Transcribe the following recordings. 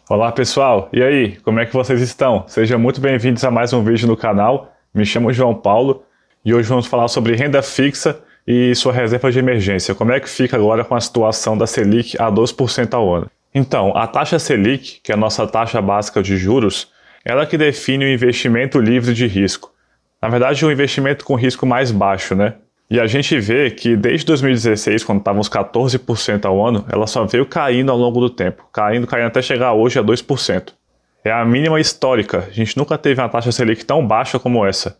Olá pessoal, e aí, como é que vocês estão? Sejam muito bem-vindos a mais um vídeo no canal. Me chamo João Paulo e hoje vamos falar sobre renda fixa e sua reserva de emergência. Como é que fica agora com a situação da Selic a 2% ao ano? Então, a taxa Selic, que é a nossa taxa básica de juros, ela que define o investimento livre de risco. Na verdade, um investimento com risco mais baixo, né? E a gente vê que desde 2016, quando estava uns 14% ao ano, ela só veio caindo ao longo do tempo. Caindo até chegar hoje a 2%. É a mínima histórica. A gente nunca teve uma taxa Selic tão baixa como essa.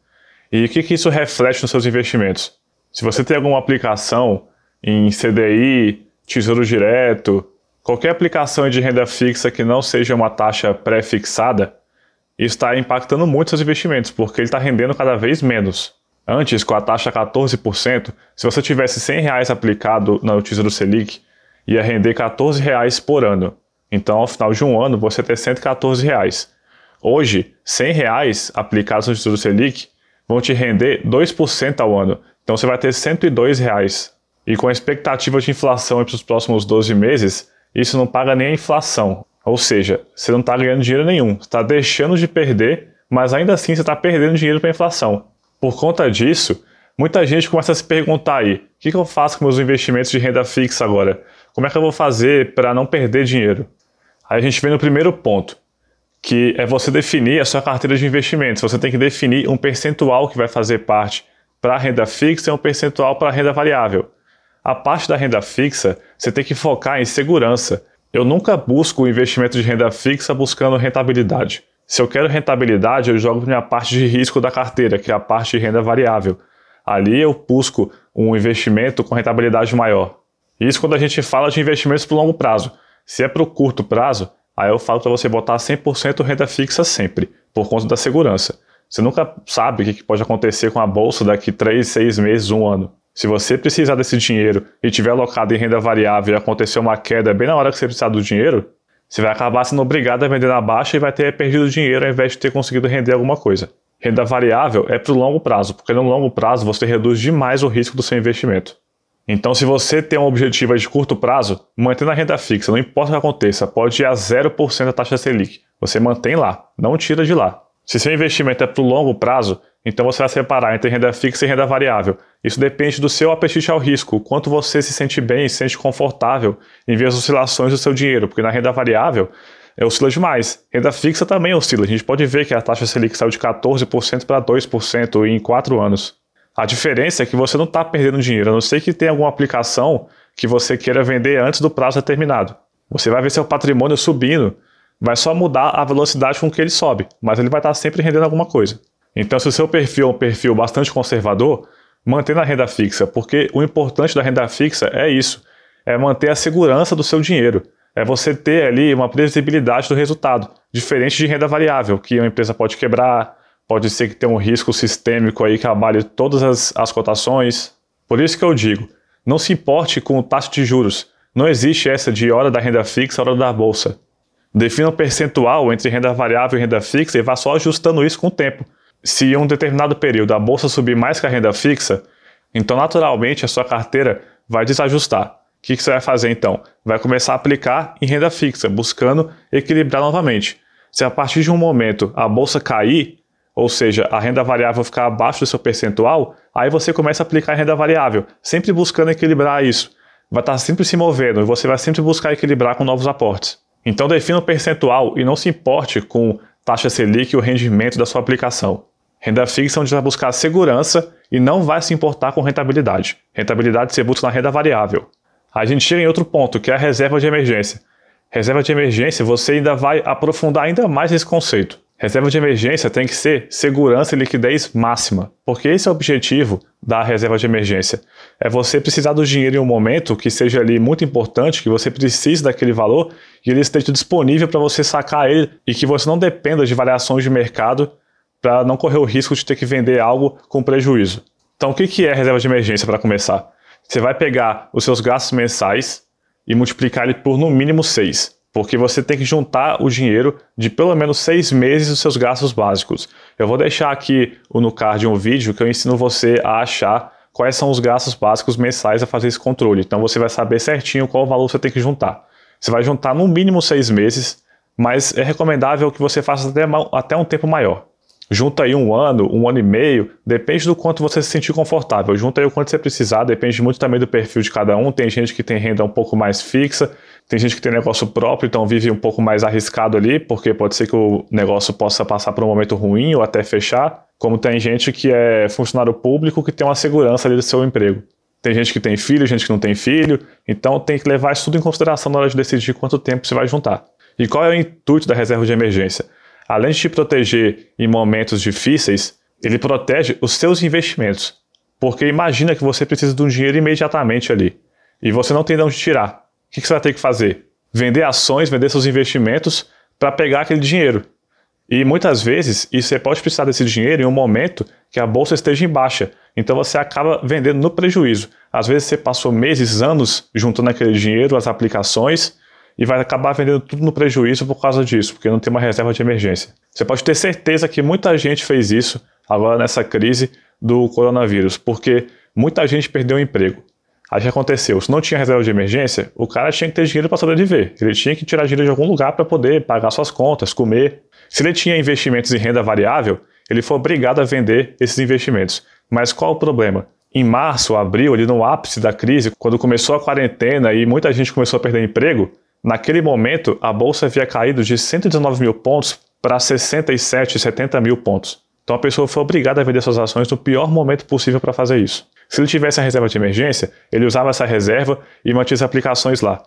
E o que isso reflete nos seus investimentos? Se você tem alguma aplicação em CDI, Tesouro Direto, qualquer aplicação de renda fixa que não seja uma taxa pré-fixada, isso está impactando muito seus investimentos, porque ele está rendendo cada vez menos. Antes, com a taxa 14%, se você tivesse R$100 aplicado no Tesouro Selic, ia render R$14 por ano. Então, ao final de um ano, você tem R$114. Hoje, R$100 aplicados no Tesouro Selic vão te render 2% ao ano. Então, você vai ter R$102. E com a expectativa de inflação para os próximos 12 meses, isso não paga nem a inflação. Ou seja, você não está ganhando dinheiro nenhum. Você está deixando de perder, mas ainda assim você está perdendo dinheiro para a inflação. Por conta disso, muita gente começa a se perguntar aí, o que eu faço com meus investimentos de renda fixa agora? Como é que eu vou fazer para não perder dinheiro? Aí a gente vem no primeiro ponto, que é você definir a sua carteira de investimentos. Você tem que definir um percentual que vai fazer parte para a renda fixa e um percentual para a renda variável. A parte da renda fixa, você tem que focar em segurança. Eu nunca busco o investimento de renda fixa buscando rentabilidade. Se eu quero rentabilidade, eu jogo minha parte de risco da carteira, que é a parte de renda variável. Ali eu busco um investimento com rentabilidade maior. Isso quando a gente fala de investimentos para o longo prazo. Se é para o curto prazo, aí eu falo para você botar 100% renda fixa sempre, por conta da segurança. Você nunca sabe o que pode acontecer com a bolsa daqui 3, 6 meses, 1 ano. Se você precisar desse dinheiro e tiver alocado em renda variável e acontecer uma queda bem na hora que você precisar do dinheiro, você vai acabar sendo obrigado a vender na baixa e vai ter perdido dinheiro ao invés de ter conseguido render alguma coisa. Renda variável é para o longo prazo, porque no longo prazo você reduz demais o risco do seu investimento. Então, se você tem um objetivo de curto prazo, mantém na renda fixa, não importa o que aconteça, pode ir a 0% a taxa Selic. Você mantém lá, não tira de lá. Se seu investimento é para o longo prazo, então você vai separar entre renda fixa e renda variável. Isso depende do seu apetite ao risco, o quanto você se sente bem e se sente confortável em ver as oscilações do seu dinheiro, porque na renda variável oscila demais. Renda fixa também oscila. A gente pode ver que a taxa Selic saiu de 14% para 2% em 4 anos. A diferença é que você não está perdendo dinheiro, a não ser que tenha alguma aplicação que você queira vender antes do prazo determinado. Você vai ver seu patrimônio subindo, vai só mudar a velocidade com que ele sobe, mas ele vai estar sempre rendendo alguma coisa. Então, se o seu perfil é um perfil bastante conservador, mantenha a renda fixa, porque o importante da renda fixa é isso, é manter a segurança do seu dinheiro, é você ter ali uma previsibilidade do resultado, diferente de renda variável, que uma empresa pode quebrar, pode ser que tenha um risco sistêmico aí que abale todas as cotações. Por isso que eu digo, não se importe com taxa de juros, não existe essa de hora da renda fixa, hora da bolsa. Defina um percentual entre renda variável e renda fixa e vá só ajustando isso com o tempo. Se em um determinado período a bolsa subir mais que a renda fixa, então naturalmente a sua carteira vai desajustar. O que você vai fazer então? Vai começar a aplicar em renda fixa, buscando equilibrar novamente. Se a partir de um momento a bolsa cair, ou seja, a renda variável ficar abaixo do seu percentual, aí você começa a aplicar em renda variável, sempre buscando equilibrar isso. Vai estar sempre se movendo e você vai sempre buscar equilibrar com novos aportes. Então defina um percentual e não se importe com taxa Selic e o rendimento da sua aplicação. Renda fixa é onde você vai buscar segurança e não vai se importar com rentabilidade. Rentabilidade você busca na renda variável. A gente chega em outro ponto, que é a reserva de emergência. Reserva de emergência, você ainda vai aprofundar ainda mais esse conceito. Reserva de emergência tem que ser segurança e liquidez máxima, porque esse é o objetivo da reserva de emergência. É você precisar do dinheiro em um momento que seja ali muito importante, que você precise daquele valor e ele esteja disponível para você sacar ele e que você não dependa de variações de mercado para não correr o risco de ter que vender algo com prejuízo. Então, o que é reserva de emergência para começar? Você vai pegar os seus gastos mensais e multiplicar ele por no mínimo 6, porque você tem que juntar o dinheiro de pelo menos 6 meses dos seus gastos básicos. Eu vou deixar aqui no card um vídeo que eu ensino você a achar quais são os gastos básicos mensais a fazer esse controle. Então você vai saber certinho qual valor você tem que juntar. Você vai juntar no mínimo 6 meses mas é recomendável que você faça até um tempo maior. Junta aí um ano e meio, depende do quanto você se sentir confortável. Junta aí o quanto você precisar, depende muito também do perfil de cada um. Tem gente que tem renda um pouco mais fixa, tem gente que tem negócio próprio, então vive um pouco mais arriscado ali, porque pode ser que o negócio possa passar por um momento ruim ou até fechar. Como tem gente que é funcionário público que tem uma segurança ali do seu emprego. Tem gente que tem filho, gente que não tem filho, então tem que levar isso tudo em consideração na hora de decidir quanto tempo você vai juntar. E qual é o intuito da reserva de emergência? Além de te proteger em momentos difíceis, ele protege os seus investimentos. Porque imagina que você precisa de um dinheiro imediatamente ali e você não tem de onde tirar. O que você vai ter que fazer? Vender ações, vender seus investimentos para pegar aquele dinheiro. E muitas vezes você pode precisar desse dinheiro em um momento que a bolsa esteja em baixa. Então você acaba vendendo no prejuízo. Às vezes você passou meses, anos juntando aquele dinheiro, as aplicações, e vai acabar vendendo tudo no prejuízo por causa disso, porque não tem uma reserva de emergência. Você pode ter certeza que muita gente fez isso agora nessa crise do coronavírus, porque muita gente perdeu o emprego. Aí o que aconteceu? Se não tinha reserva de emergência, o cara tinha que ter dinheiro para sobreviver. Ele tinha que tirar dinheiro de algum lugar para poder pagar suas contas, comer. Se ele tinha investimentos em renda variável, ele foi obrigado a vender esses investimentos. Mas qual o problema? Em março, abril, ali no ápice da crise, quando começou a quarentena e muita gente começou a perder emprego, naquele momento, a bolsa havia caído de 119 mil pontos para 67, 70 mil pontos. Então a pessoa foi obrigada a vender suas ações no pior momento possível para fazer isso. Se ele tivesse a reserva de emergência, ele usava essa reserva e mantinha as aplicações lá.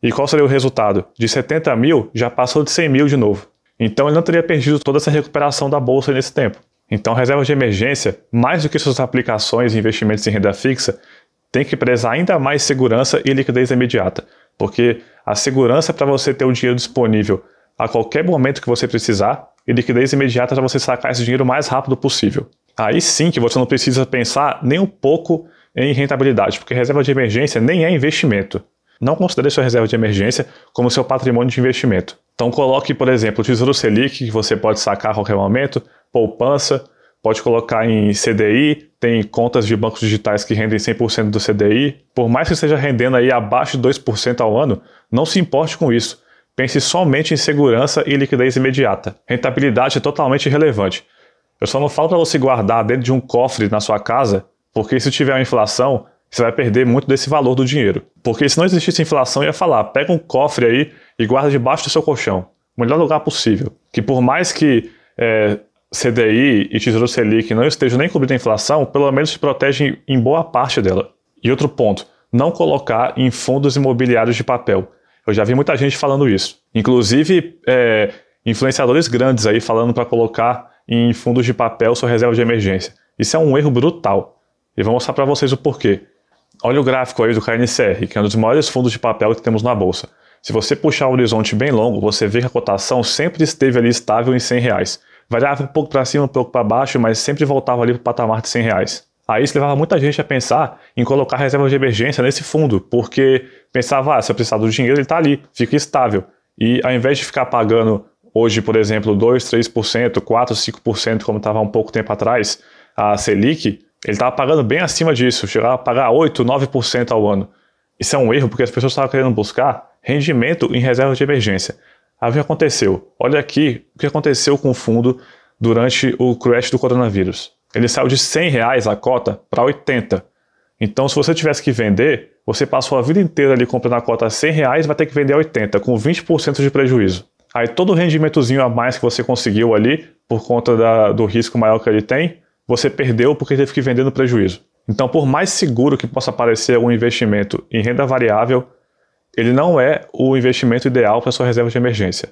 E qual seria o resultado? De 70 mil, já passou de 100 mil de novo. Então ele não teria perdido toda essa recuperação da bolsa nesse tempo. Então a reserva de emergência, mais do que suas aplicações e investimentos em renda fixa, tem que prezar ainda mais segurança e liquidez imediata. Porque a segurança é para você ter o dinheiro disponível a qualquer momento que você precisar e liquidez imediata para você sacar esse dinheiro o mais rápido possível. Aí sim que você não precisa pensar nem um pouco em rentabilidade, porque reserva de emergência nem é investimento. Não considere sua reserva de emergência como seu patrimônio de investimento. Então coloque, por exemplo, o Tesouro Selic, que você pode sacar a qualquer momento, poupança, pode colocar em CDI, tem contas de bancos digitais que rendem 100% do CDI. Por mais que esteja rendendo aí abaixo de 2% ao ano, não se importe com isso. Pense somente em segurança e liquidez imediata. Rentabilidade é totalmente irrelevante. Eu só não falo para você guardar dentro de um cofre na sua casa, porque se tiver uma inflação, você vai perder muito desse valor do dinheiro. Porque se não existisse inflação, eu ia falar, pega um cofre aí e guarda debaixo do seu colchão. O melhor lugar possível. Que por mais que CDI e Tesouro Selic não estejam nem cobrindo a inflação, pelo menos te protegem em boa parte dela. E outro ponto, não colocar em fundos imobiliários de papel. Eu já vi muita gente falando isso. Inclusive, influenciadores grandes aí falando para colocar em fundos de papel sua reserva de emergência. Isso é um erro brutal. E vou mostrar para vocês o porquê. Olha o gráfico aí do KNCR, que é um dos maiores fundos de papel que temos na bolsa. Se você puxar o horizonte bem longo, você vê que a cotação sempre esteve ali estável em R$100. Variava um pouco para cima, um pouco para baixo, mas sempre voltava ali para o patamar de R$100. Aí isso levava muita gente a pensar em colocar reserva de emergência nesse fundo, porque pensava, se eu precisar do dinheiro, ele está ali, fica estável. E ao invés de ficar pagando hoje, por exemplo, 2%, 3%, 4%, 5%, como estava há um pouco tempo atrás, a Selic, ele estava pagando bem acima disso, chegava a pagar 8%, 9% ao ano. Isso é um erro, porque as pessoas estavam querendo buscar rendimento em reserva de emergência. Aí o que aconteceu? Olha aqui o que aconteceu com o fundo durante o crash do coronavírus. Ele saiu de R$100 a cota para 80. Então, se você tivesse que vender, você passou a vida inteira ali comprando a cota a R$100, vai ter que vender a 80, com 20% de prejuízo. Aí todo o rendimentozinho a mais que você conseguiu ali, por conta do risco maior que ele tem, você perdeu porque teve que vender no prejuízo. Então, por mais seguro que possa parecer um investimento em renda variável, ele não é o investimento ideal para sua reserva de emergência.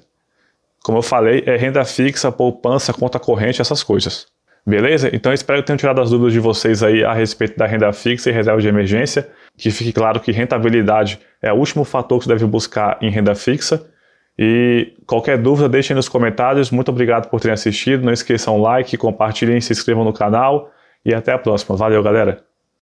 Como eu falei, é renda fixa, poupança, conta corrente, essas coisas. Beleza? Então eu espero que tenham tirado as dúvidas de vocês aí a respeito da renda fixa e reserva de emergência. Que fique claro que rentabilidade é o último fator que você deve buscar em renda fixa. E qualquer dúvida, deixem nos comentários. Muito obrigado por terem assistido. Não esqueçam o like, compartilhem, se inscrevam no canal. E até a próxima. Valeu, galera!